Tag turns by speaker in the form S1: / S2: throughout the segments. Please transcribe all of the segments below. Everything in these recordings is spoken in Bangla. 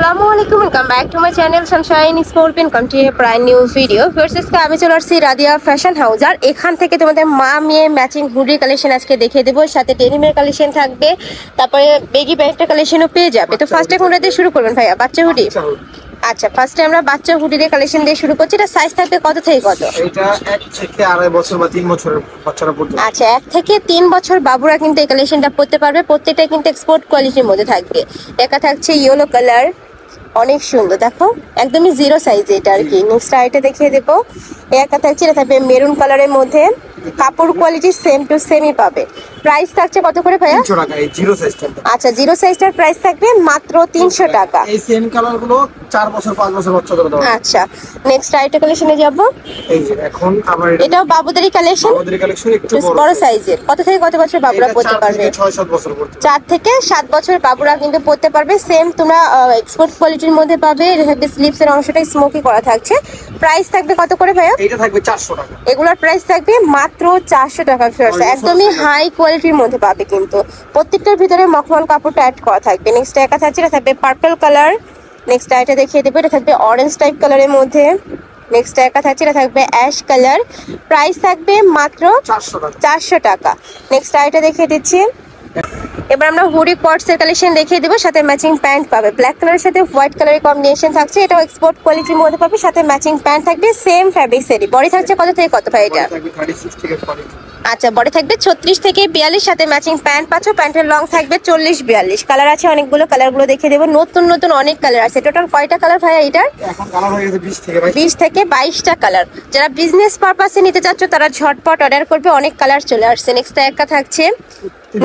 S1: Assalamualaikum, welcome back to my channel Sunshine Sport Pin. Come to a brand new video. First is আমি চলে আসছি রাদিয়া ফ্যাশন হাউস আর এখান থেকে তোমাদের মা মেয়ে ম্যাচিং হুডি কালেকশন আজকে দেখিয়ে দেবো, সাথে ডেনিমের কালেকশন থাকবে, তারপরে বেগি প্যান্টের কালেকশনও পেয়ে যাবে। তো ফার্স্টে কোনটা দিয়ে শুরু করবেন ভাইয়া? বাচ্চা হুডি। আচ্ছা, ফার্স্টে আমরা বাচ্চা হুডির কালেকশন দিয়ে শুরু করছি। এটা সাইজ থাকবে কত থেকে কত?
S2: এটা 1 থেকে 2.5 বছর বা 3 বছরের বাচ্চারা পড়তে।
S1: আচ্ছা, 1 থেকে 3 বছর বাবুরা কিন্তু এই কালেকশনটা পড়তে পারবে। প্রত্যেকটা কিন্তু এক্সপোর্ট কোয়ালিটির মধ্যে থাকবে। একা থাকছে ইয়েলো কালার, অনেক সুন্দর, দেখো একদমই জিরো সাইজ এটা আর কি। নেক্সট আইটা দেখিয়ে দেবো। একা থাকছে, এটা থাকবে মেরুন কালারের মধ্যে, কাপড় কোয়ালিটি সেম টু সেমই পাবে। প্রাইস থাকছে কত করে ভাইয়া?
S2: 300 টাকা এই জিরো সাইজটা।
S1: আচ্ছা, জিরো সাইজটার প্রাইস থাকবে মাত্র 300 টাকা।
S2: এই সেম কালার গুলো 4 বছর 5 বছর বাচ্চাদের দাও।
S1: আচ্ছা, নেক্সট আইটা কালেকশনে যাব।
S2: এই যে এখন আমার
S1: এটাও বাবুদেরই কালেকশন।
S2: বাবুদের কালেকশন একটু
S1: বড় সাইজের। কত থেকে কত বছর বাবুরা পড়তে পারবে?
S2: 6-7 বছর পড়তে।
S1: 4 থেকে 7 বছর বাবুরা কিন্তু পড়তে পারবে। সেম তোমরা এক্সপোর্ট কোয়ালিটির মধ্যে পাবে। এটা থাকবে স্লিপসের অংশটা স্মোকি করা থাকছে। প্রাইস থাকবে কত করে ভাইয়া?
S2: এটা থাকবে 400 টাকা।
S1: এগুলোর প্রাইস থাকবে মাত্র 400 টাকা। একদমই হাই কোয়ালিটির মধ্যে পাবে কিন্তু প্রত্যেকটার ভিতরে মখমল কাপড়টা অ্যাড করা থাকবে। নেক্সট একা থাকছে, এটা থাকবে পার্পল কালার। নেক্সট আইটা দেখিয়ে দেবো, এটা থাকবে অরেঞ্জ টাইপ কালারের মধ্যে। নেক্সট একা থাকছে, এটা থাকবে অ্যাশ কালার। প্রাইস থাকবে মাত্র 400 টাকা। নেক্সট আইটা দেখিয়ে দিচ্ছি। এবার আমরা হুডি কটস এর কালেকশন দেখিয়ে দেবো, সাথে ম্যাচিং প্যান্ট পাবে। ব্ল্যাক কালারের সাথে হোয়াইট কালারের কম্বিনেশন থাকছে। এটাও এক্সপোর্ট কোয়ালিটির মধ্যে পাবে, সাথে ম্যাচিং প্যান্ট থাকবে সেম ফ্যাব্রিক্সেরই। বডি থাকছে কত থেকে কত ভাই এটা? আচ্ছা, বডি থাকবে 36 থেকে 42, সাথে ম্যাচিং প্যান্ট পাচ্ছ। প্যান্টের লং থাকবে 40-42। কালার আছে অনেকগুলো, কালারগুলো দেখিয়ে দেবো। নতুন নতুন অনেক কালার আছে। টোটাল কয়টা কালার ভাইয়া এটার?
S2: এখন কালার হয়ে গেছে
S1: 20 থেকে 22টা কালার। যারা বিজনেস পারপাসে নিতে চাচ্ছ তারা ঝটপট অর্ডার করবে, অনেক কালার চলে আসছে। নেক্সট একা থাকছে।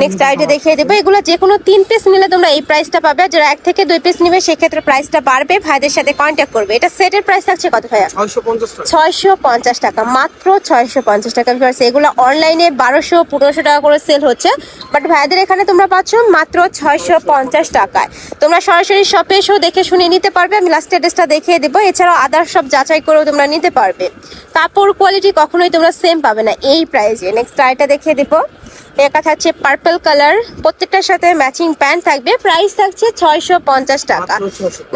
S1: নেক্সট আইটা দেখিয়ে দেবো। এগুলো যে কোনো 3 পিস নিলে তোমরা এই প্রাইসটা পাবে। যারা 1 থেকে 2 পিস নিবে সেক্ষেত্রে প্রাইসটা বাড়বে। ভাইদের সাথে কন্ট্যাক্ট করবে। এটা সেটের প্রাইস থাকছে কত ভাইয়া? 650 টাকা, মাত্র 650 টাকা। এগুলো অনলাইনে 1200-1500 টাকা করে সেল হচ্ছে, বাট ভাইদের এখানে তোমরা পাচ্ছ মাত্র 650 টাকায়। তোমরা সরাসরি শপে এসেও দেখে শুনে নিতে পারবে। আমি লাস্ট অ্যাড্রেসটা দেখিয়ে দেবো। এছাড়াও আদার সব যাচাই করেও তোমরা নিতে পারবে। কাপড় কোয়ালিটি কখনোই তোমরা সেম পাবে না এই প্রাইসে। নেক্সট আইটা দেখিয়ে দেবো। একা থাকছে পার্পল কালার, প্রত্যেকটার সাথে ম্যাচিং প্যান্ট থাকবে। প্রাইস থাকছে 650 টাকা।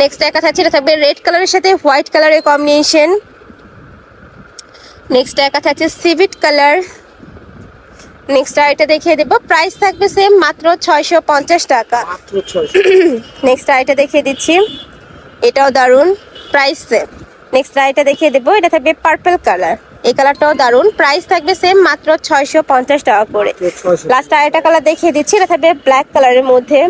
S1: নেক্সট একা থাকছে, এটা থাকবে রেড কালারের সাথে হোয়াইট কালারের কম্বিনেশন। নেক্সট একা থাকছে সিভিট কালার। নেক্সট আইটা দেখিয়ে দেবো। প্রাইস থাকবে সেম, মাত্র 650 টাকা। নেক্সট আইটা দেখিয়ে দিচ্ছি, এটাও দারুন, প্রাইস সেম। নেক্সট আইটা দেখিয়ে দেবো, এটা থাকবে পার্পল কালার। এই কালারটাও দারুন, প্রাইস থাকবে সেম, মাত্র 650 টাকা করে। লাস্ট আরেকটা কালার দেখিয়ে দিচ্ছি, এটা থাকবে ব্ল্যাক কালারের মধ্যে।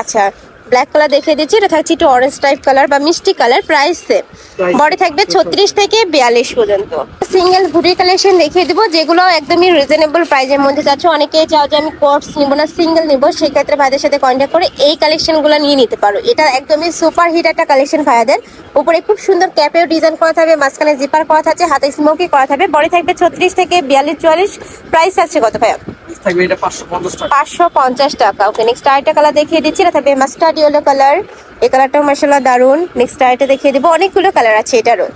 S1: আচ্ছা, ব্ল্যাক কালার দেখিয়ে দিচ্ছি। এটা থাকছে একটু অরেঞ্জ টাইপ কালার বা মিষ্টি কালার। Price same. বডি থাকবে 36 থেকে 42 পর্যন্ত। সিঙ্গেল হুডি কালেকশন দেখিয়ে দিব, যেগুলো একদমই রিজনেবল প্রাইসের মধ্যে যাচ্ছে। অনেকেই চাও যে আমি কোটস নিবো না, সিঙ্গেল নিবো, সেক্ষেত্রে ভাইদের সাথে কন্ট্যাক্ট করে এই কালেকশনগুলো নিয়ে নিতে পারো। এটা একদমই সুপার হিট একটা কালেকশন ভাইদের। উপরে খুব সুন্দর ক্যাপেও ডিজাইন করা থাকবে, মাঝখানে জিপার করা থাকছে, হাতে স্মোকি করা থাকবে। বডি থাকবে 36 থেকে 42-44। প্রাইস আছে কত ভাইয়া?
S2: থাকবে এটা 550 টাকা।
S1: 550 টাকা। ওকে, নেক্সট আরেকটা কালার দেখিয়ে দিচ্ছি। এটা থাকবে মাস্টার্ড ইয়েলো কালার। এই কালারটাও মাশাআল্লাহ দারুন। নেক্সট আরেকটা দেখিয়ে দিব। অনেকগুলো কালার আছে এটারও,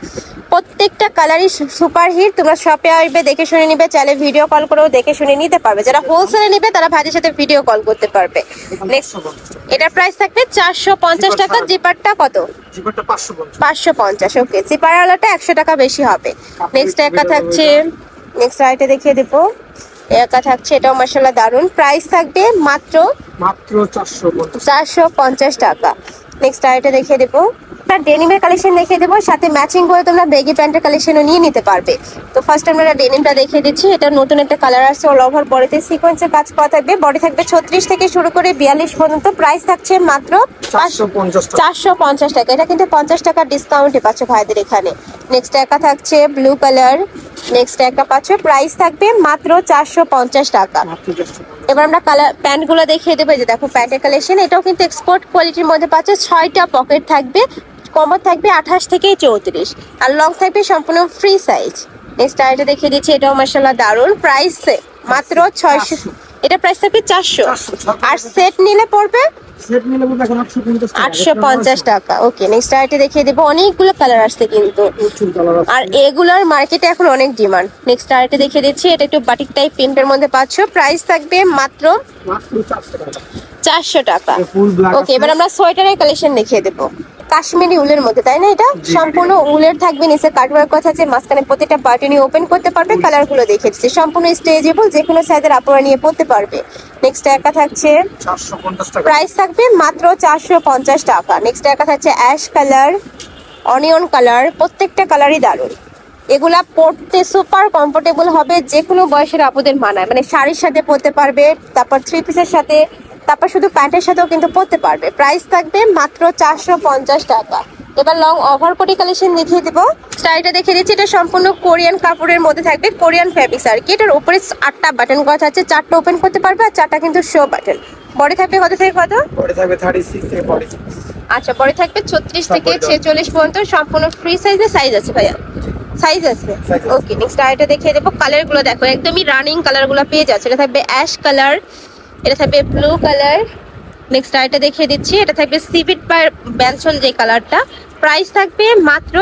S1: প্রত্যেকটা কালারই সুপার হিট। তোমরা শপে আসবে, দেখে শুনে নিবে, চাইলে ভিডিও কল করেও দেখে শুনে নিতে পারবে। যারা হোলসেলে নিবে তারা ভাইদের সাথে ভিডিও কল করতে পারবে। নেক্সট এটার প্রাইস থাকবে 450 টাকা। জিপারটা কত?
S2: জিপারটা
S1: 550। ওকে, জিপারওয়ালাটা 100 টাকা বেশি হবে। নেক্সট একা থাকছে। নেক্সট আইটা দেখিয়ে দেবো। একা থাকছে, এটাও মাশাআল্লাহ দারুন। প্রাইস থাকবে মাত্র 450 টাকা। নেক্সট আইটা দেখিয়ে দেবো। ডেনিমের কালেকশন দেখিয়ে দেবো, সাথে ম্যাচিং করে তোমরা বেগি প্যান্টের কালেকশনও নিয়ে নিতে পারবে। তো ফার্স্ট আমরা ডেনিমটা দেখিয়ে দিচ্ছি। এটা নতুন একটা কালার আসছে, অল ওভার বডিতে সিকোয়েন্সের কাজ করা থাকবে। বডি থাকবে 36 থেকে শুরু করে 42 পর্যন্ত। প্রাইস থাকছে মাত্র 450 টাকা। এটা কিন্তু 50 টাকা ডিসকাউন্টে পাচ্ছ ভাইদের এখানে। নেক্সট একা থাকছে ব্লু কালার। নেক্সট একটা পাচ্ছ, প্রাইস থাকবে মাত্র 450 টাকা। এবার আমরা কালার প্যান্টগুলো দেখিয়ে দেবো। যে দেখো প্যান্টের কালেকশন, এটাও কিন্তু এক্সপোর্ট কোয়ালিটির মধ্যে পাচ্ছ। 6টা পকেট থাকবে, কমর থাকবে 28 থেকে 34, আর লং থাকবে সম্পূর্ণ ফ্রি সাইজ। নেক্সট আইটা দেখিয়ে দিচ্ছি। এটাও মাশাআল্লাহ দারুন। প্রাইস মাত্র 600। এটা প্রাইস থাকবে 400, আর সেট নিলে পড়বে 850 টাকা। ওকে, নেক্সট আইটা দেখিয়ে দেবো। অনেকগুলো কালার আসছে কিন্তু, আর এগুলার মার্কেটে এখন অনেক ডিমান্ড। নেক্সট আইটা দেখিয়ে দিচ্ছি। এটা একটু বাটিক টাইপ প্রিন্টের মধ্যে পাচ্ছ। প্রাইস থাকবে মাত্র 400 টাকা।
S2: Full black.
S1: ওকে, এবার আমরা সোয়েটারের কালেকশন দেখিয়ে দেবো। কাশ্মীরি উলের মধ্যে, তাই না? এটা সম্পূর্ণ উলের থাকবে, নিচে কাটওয়ার্ক কথা আছে, মাঝখানে প্রত্যেকটা বাটনই ওপেন করতে পারবে। কালার গুলো দেখে দিচ্ছি, সম্পূর্ণ স্ট্রেচেবল, যে কোনো সাইজের আপুরা নিয়ে পড়তে পারবে। নেক্সট একা থাকছে
S2: 450 টাকা।
S1: প্রাইস থাকবে মাত্র 450 টাকা। নেক্সট একা থাকছে অ্যাশ কালার, অনিয়ন কালার, প্রত্যেকটা কালারই দারুণ। এগুলা পরতে সুপার কমফোর্টেবল হবে, যে কোনো বয়সের আপুদের মানায়, মানে শাড়ির সাথে পরতে পারবে, তারপর থ্রি পিসের সাথে, তারপর শুধু প্যান্টের সাথেও কিন্তু পরতে পারবে। প্রাইস থাকবে মাত্র 450 টাকা। এবার লং ওভারকোটি কালেকশন দেখিয়ে দেবো। স্টাইলটা দেখিয়ে দিচ্ছি, এটা সম্পূর্ণ কোরিয়ান কাপড়ের মধ্যে থাকবে, কোরিয়ান ফ্যাব্রিক্স আর কি। এটার উপরে 8টা বাটন করা আছে, 4টা ওপেন করতে পারবে আর 4টা কিন্তু শো বাটন। বডি থাকবে কত থেকে কত?
S2: বডি থাকবে 36 থেকে 46।
S1: আচ্ছা, বডি থাকবে 36 থেকে 46 পর্যন্ত, সম্পূর্ণ ফ্রি সাইজের সাইজ আছে ভাইয়া, সাইজ আছে। ওকে, নেক্সট আইটা দেখিয়ে দেবো। কালার গুলো দেখো, একদমই রানিং কালার গুলো পেয়ে যাচ্ছে। এটা থাকবে অ্যাশ কালার, এটা থাকবে ব্লু কালার। নেক্সট আইটা দেখিয়ে দিচ্ছি, এটা থাকবে সিভিট বেনসন যে কালারটা। প্রাইস থাকবে মাত্র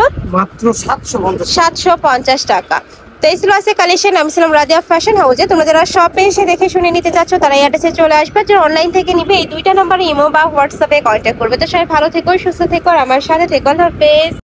S1: 750 টাকা। তো এই ছিল আছে কালেকশন। আমি ছিলাম রাদিয়া ফ্যাশন হাউসে। তোমরা যারা শপে এসে দেখে শুনে নিতে চাচ্ছ তারা এই অ্যাড্রেসে চলে আসবে। যারা অনলাইন থেকে নিবে এই 2টা নম্বরে ইমো বা হোয়াটসঅ্যাপে কন্ট্যাক্ট করবে। তো সবাই ভালো থেকো, সুস্থ থেকো, আর আমার সাথে থেকো। আল্লাহ হাফেজ।